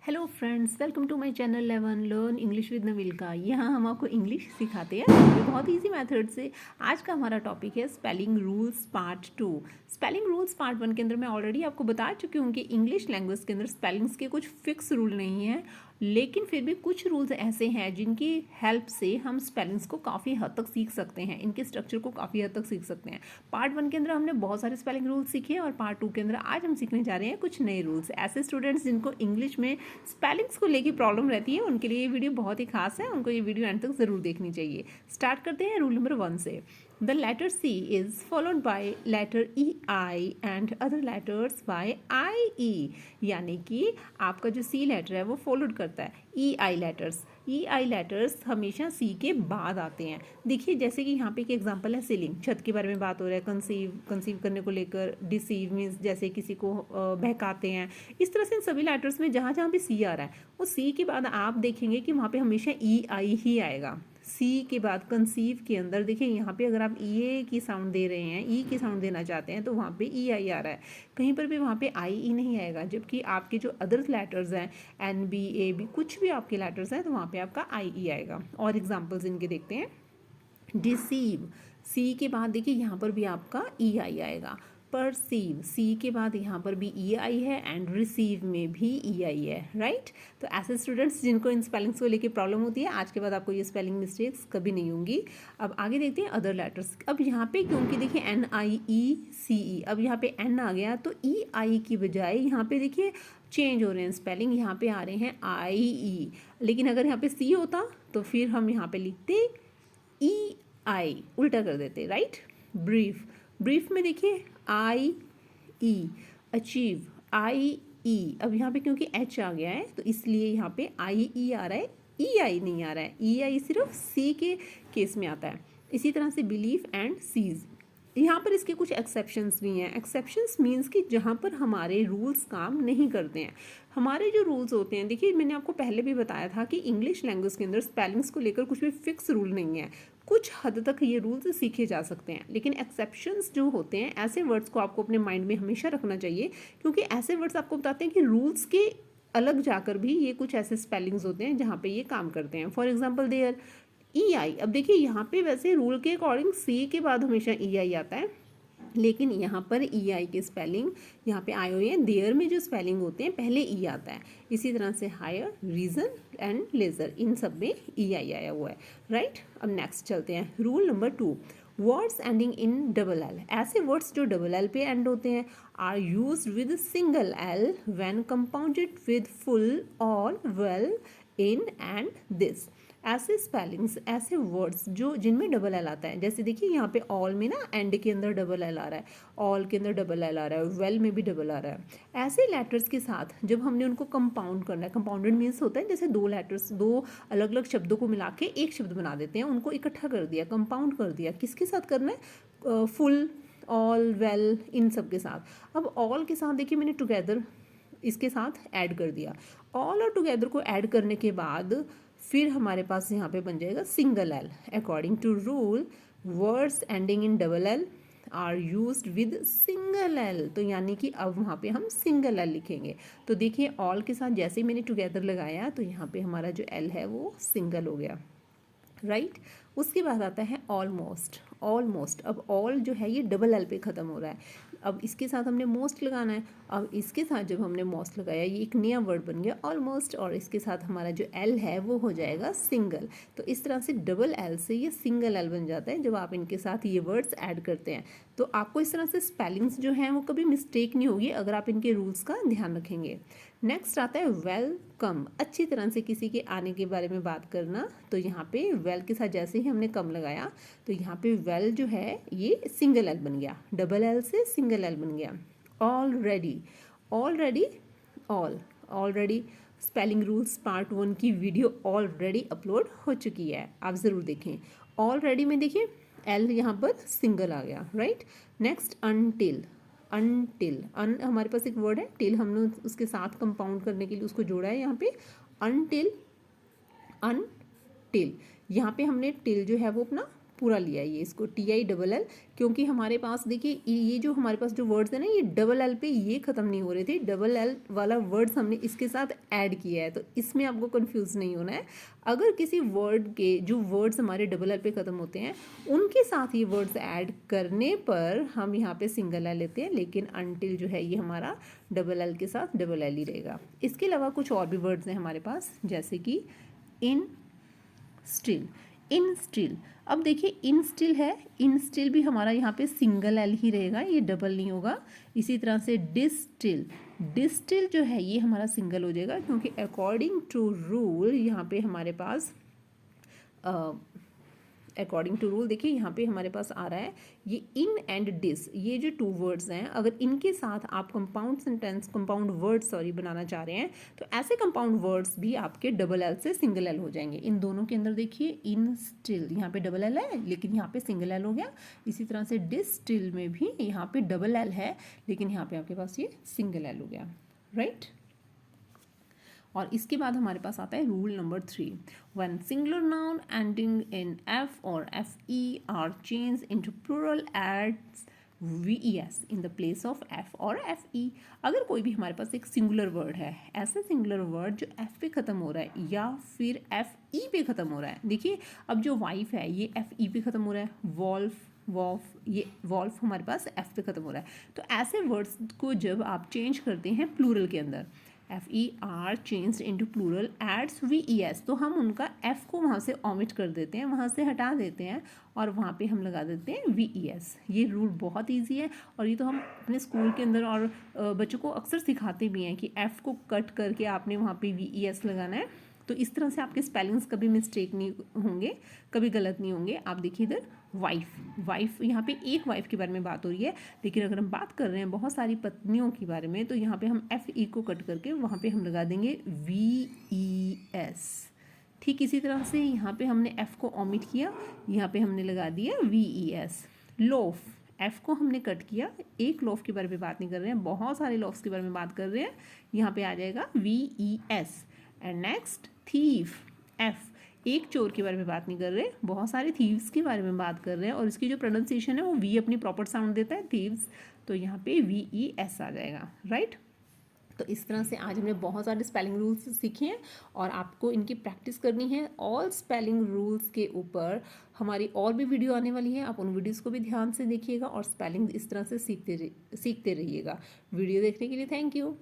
Hello friends, welcome to my channel लेवन learn English with Navilka. यहाँ हम आपको इंग्लिश सिखाते हैं बहुत इजी मेथड से। आज का हमारा टॉपिक है spelling rules part 2। Spelling rules part 1 के अंदर मैं ऑलरेडी आपको बता चुकी हूँ कि इंग्लिश लैंग्वेज के अंदर स्पेलिंग्स के कुछ फिक्स रूल नहीं हैं, लेकिन फिर भी कुछ रूल्स ऐसे हैं जिनकी हेल्प से हम स्पेलिंग्स को काफ़ी हद तक सीख सकते हैं, इनके स्ट्रक्चर को काफ़ी हद तक सीख सकते हैं। पार्ट 1 के अंदर हमने बहुत सारे स्पेलिंग रूल्स सीखे और पार्ट 2 के अंदर आज हम सीखने जा रहे हैं कुछ नए रूल्स। ऐसे स्टूडेंट्स जिनको इंग्लिश में स्पेलिंग्स को लेके प्रॉब्लम रहती है उनके लिए ये वीडियो बहुत ही खास है, उनको ये वीडियो एंड तक ज़रूर देखनी चाहिए। स्टार्ट करते हैं रूल नंबर 1 से। The letter C is followed by letter EI and other letters by IE, यानी कि आपका जो C लेटर है वो फॉलोड करता है EI लेटर्स। EI लेटर्स हमेशा C के बाद आते हैं। देखिए जैसे कि यहाँ पे एक एग्जांपल है सीलिंग, छत के बारे में बात हो रहा है, कंसीव करने को लेकर। डिसीव मीन्स जैसे किसी को बहकाते हैं। इस तरह से इन सभी लेटर्स में जहाँ जहाँ भी C आ रहा है वो C के बाद आप देखेंगे कि वहाँ पे हमेशा EI ही आएगा। सी के बाद कंसीव के अंदर देखिए यहाँ पे अगर आप ई की साउंड दे रहे हैं, ई की साउंड देना चाहते हैं तो वहाँ पे ई आई आ रहा है, कहीं पर भी वहाँ पे आई ई नहीं आएगा। जबकि आपके जो अदर लेटर्स हैं एन बी ए बी कुछ भी आपके लेटर्स हैं तो वहाँ पे आपका आई ई आएगा। और एग्जांपल्स इनके देखते हैं। डिसीव, सी के बाद देखिए यहाँ पर भी आपका ई आई आएगा। परसीव, सी के बाद यहाँ पर भी ई आई है एंड रिसीव में भी ई आई है, राइट। तो ऐसे स्टूडेंट्स जिनको इन स्पेलिंग्स को लेके प्रॉब्लम होती है, आज के बाद आपको ये स्पेलिंग मिस्टेक्स कभी नहीं होंगी। अब आगे देखते हैं अदर लेटर्स। अब यहाँ पे क्योंकि देखिए एन आई ई सी ई, अब यहाँ पे एन आ गया तो ई आई की बजाय यहाँ पे देखिए चेंज हो रहे हैं स्पेलिंग, यहाँ पे आ रहे हैं आई ई। लेकिन अगर यहाँ पे सी होता तो फिर हम यहाँ पे लिखते ई आई, उल्टा कर देते, राइट। ब्रीफ, ब्रीफ में देखिए आई ई। अचीव, आई ई। अब यहाँ पे क्योंकि एच आ गया है तो इसलिए यहाँ पे आई ई आ रहा है, ई आई नहीं आ रहा है। ई आई सिर्फ सी के केस में आता है। इसी तरह से बिलीफ एंड सीज, यहाँ पर इसके कुछ एक्सेप्शंस भी हैं। एक्सेप्शंस मीन्स कि जहाँ पर हमारे रूल्स काम नहीं करते हैं। हमारे जो रूल्स होते हैं, देखिए मैंने आपको पहले भी बताया था कि इंग्लिश लैंग्वेज के अंदर स्पेलिंग्स को लेकर कुछ भी फिक्स रूल नहीं है। कुछ हद तक ये रूल्स सीखे जा सकते हैं, लेकिन एक्सेप्शंस जो होते हैं, ऐसे वर्ड्स को आपको अपने माइंड में हमेशा रखना चाहिए, क्योंकि ऐसे वर्ड्स आपको बताते हैं कि रूल्स के अलग जाकर भी ये कुछ ऐसे स्पेलिंग्स होते हैं जहाँ पे ये काम करते हैं। फॉर एग्जाम्पल देयर ई आई। अब देखिए यहाँ पे वैसे रूल के अकॉर्डिंग सी के बाद हमेशा ई आई आता है, लेकिन यहाँ पर ई आई की स्पेलिंग यहाँ पे आई हुई है। देयर में जो स्पेलिंग होते हैं पहले ई आता है। इसी तरह से हायर, रीजन एंड लेजर, इन सब में ई आई आया हुआ है, राइट। अब नेक्स्ट चलते हैं rule number 2। Words ending in double L, ऐसे वर्ड्स जो डबल एल पे एंड होते हैं are used with single L when compounded with full और वेल इन एंड दिस। ऐसे स्पेलिंग्स, ऐसे वर्ड्स जो जिनमें डबल एल आता है, जैसे देखिए यहाँ पे ऑल में ना एंड के अंदर डबल एल आ रहा है, ऑल के अंदर डबल एल आ रहा है, वेल में भी डबल आ रहा है। ऐसे लेटर्स के साथ जब हमने उनको कंपाउंड करना है, कंपाउंडेड मीन्स होता है जैसे दो लेटर्स, दो अलग अलग शब्दों को मिला के एक शब्द बना देते हैं, उनको इकट्ठा कर दिया, कंपाउंड कर दिया। किसके साथ करना है? फुल, ऑल, वेल, इन सब के साथ। अब ऑल के साथ देखिए मैंने टुगेदर इसके साथ ऐड कर दिया। ऑल और टुगेदर को ऐड करने के बाद फिर हमारे पास यहाँ पे बन जाएगा single L. According to rule words ending in double L are used with single L, तो यानी कि अब वहाँ पे हम सिंगल एल लिखेंगे। तो देखिए ऑल के साथ जैसे ही मैंने टुगेदर लगाया तो यहाँ पे हमारा जो एल है वो सिंगल हो गया, राइट। उसके बाद आता है ऑलमोस्ट। ऑलमोस्ट, अब ऑल जो है ये डबल एल पे ख़त्म हो रहा है, अब इसके साथ हमने मोस्ट लगाना है। अब इसके साथ जब हमने मोस्ट लगाया ये एक नया वर्ड बन गया ऑलमोस्ट, और इसके साथ हमारा जो एल है वो हो जाएगा सिंगल। तो इस तरह से डबल एल से ये सिंगल एल बन जाता है जब आप इनके साथ ये वर्ड्स ऐड करते हैं। तो आपको इस तरह से स्पेलिंग्स जो हैं वो कभी मिस्टेक नहीं होगी अगर आप इनके रूल्स का ध्यान रखेंगे। नेक्स्ट आता है वेलकम, अच्छी तरह से किसी के आने के बारे में बात करना। तो यहाँ पे वेल के साथ जैसे ही हमने कम लगाया तो यहाँ पे वेल जो है ये सिंगल एल बन गया, डबल एल से सिंगल एल बन गया। Already, already, already spelling rules part 1 की वीडियो ऑलरेडी अपलोड हो चुकी है, आप ज़रूर देखें। ऑलरेडी में देखिए एल यहाँ पर सिंगल आ गया, राइट। नेक्स्ट अनटिल, अनटिल, अन हमारे पास एक वर्ड है, टिल हमने उसके साथ कंपाउंड करने के लिए उसको जोड़ा है यहाँ पे। अनटिल, अनटिल, यहाँ पे हमने टिल जो है वो अपना पूरा लिया है ये इसको TILL, क्योंकि हमारे पास देखिए ये जो हमारे पास जो वर्ड्स है ना, ये डबल एल पे ये ख़त्म नहीं हो रहे थे, डबल एल वाला वर्ड्स हमने इसके साथ ऐड किया है, तो इसमें आपको कंफ्यूज नहीं होना है। अगर किसी वर्ड के जो वर्ड्स हमारे डबल एल पे ख़त्म होते हैं उनके साथ ये वर्ड्स ऐड करने पर हम यहाँ पे सिंगल एल लेते हैं, लेकिन अनटिल जो है ये हमारा डबल एल के साथ डबल एल ही रहेगा। इसके अलावा कुछ और भी वर्ड्स हैं हमारे पास, जैसे कि इन स्टिल, इन स्टिल। अब देखिए इन स्टिल है, इन स्टिल भी हमारा यहाँ पे सिंगल एल ही रहेगा, ये डबल नहीं होगा। इसी तरह से डिस्टिल, डिस्टिल जो है ये हमारा सिंगल हो जाएगा, क्योंकि अकॉर्डिंग टू रूल यहाँ पे हमारे पास अकॉर्डिंग टू रूल देखिए यहाँ पे हमारे पास आ रहा है ये इन एंड डिस, ये जो टू वर्ड्स हैं अगर इनके साथ आप compound sentence, compound word sorry बनाना चाह रहे हैं, तो ऐसे कंपाउंड वर्ड्स भी आपके डबल एल से सिंगल एल हो जाएंगे। इन दोनों के अंदर देखिए इन स्टिल यहाँ पे डबल एल है लेकिन यहाँ पे सिंगल एल हो गया। इसी तरह से डिस्टिल में भी यहाँ पे डबल एल है लेकिन यहाँ पे आपके पास ये सिंगल एल हो गया, राइट। और इसके बाद हमारे पास आता है rule number 3, when singular noun ending in F और FE are change into plural adds VES in the place of F और FE। अगर कोई भी हमारे पास एक सिंगुलर वर्ड है, ऐसा सिंगुलर वर्ड जो F पे ख़त्म हो रहा है या फिर FE पे ख़त्म हो रहा है, देखिए अब जो वाइफ है ये FE पे ख़त्म हो रहा है, वॉल्फ, वॉफ, ये वॉल्फ हमारे पास F पे ख़त्म हो रहा है, तो ऐसे वर्ड्स को जब आप चेंज करते हैं प्लूरल के अंदर, FE are changed into plural adds VES, तो हम उनका F को वहाँ से ओमिट कर देते हैं, वहाँ से हटा देते हैं और वहाँ पे हम लगा देते हैं VES। ये रूल बहुत इजी है और ये तो हम अपने स्कूल के अंदर और बच्चों को अक्सर सिखाते भी हैं कि F को कट करके आपने वहाँ पे VES लगाना है, तो इस तरह से आपके स्पेलिंग्स कभी मिस्टेक नहीं होंगे, कभी गलत नहीं होंगे। आप देखिए इधर वाइफ, वाइफ यहाँ पे एक वाइफ के बारे में बात हो रही है, लेकिन अगर हम बात कर रहे हैं बहुत सारी पत्नियों के बारे में, तो यहाँ पे हम FE को कट करके वहाँ पे हम लगा देंगे VES। ठीक इसी तरह से यहाँ पे हमने F को ओमिट किया, यहाँ पे हमने लगा दिया VES। लोफ, F को हमने कट किया, एक लोफ के बारे में बात नहीं कर रहे हैं, बहुत सारे लोफ्स के बारे में बात कर रहे हैं, यहाँ पे आ जाएगा VES। And next thief, F, एक चोर के बारे में बात नहीं कर रहे, बहुत सारे थीव्स के बारे में बात कर रहे हैं और इसकी जो प्रोनाउंसिएशन है वो V अपनी प्रॉपर साउंड देता है थीव्स, तो यहाँ पे VES आ जाएगा, राइट। तो इस तरह से आज हमने बहुत सारे स्पेलिंग रूल्स सीखे हैं और आपको इनकी प्रैक्टिस करनी है। ऑल स्पेलिंग रूल्स के ऊपर हमारी और भी वीडियो आने वाली है, आप उन वीडियोस को भी ध्यान से देखिएगा और स्पेलिंग इस तरह से सीखते रहिएगा। वीडियो देखने के लिए थैंक यू।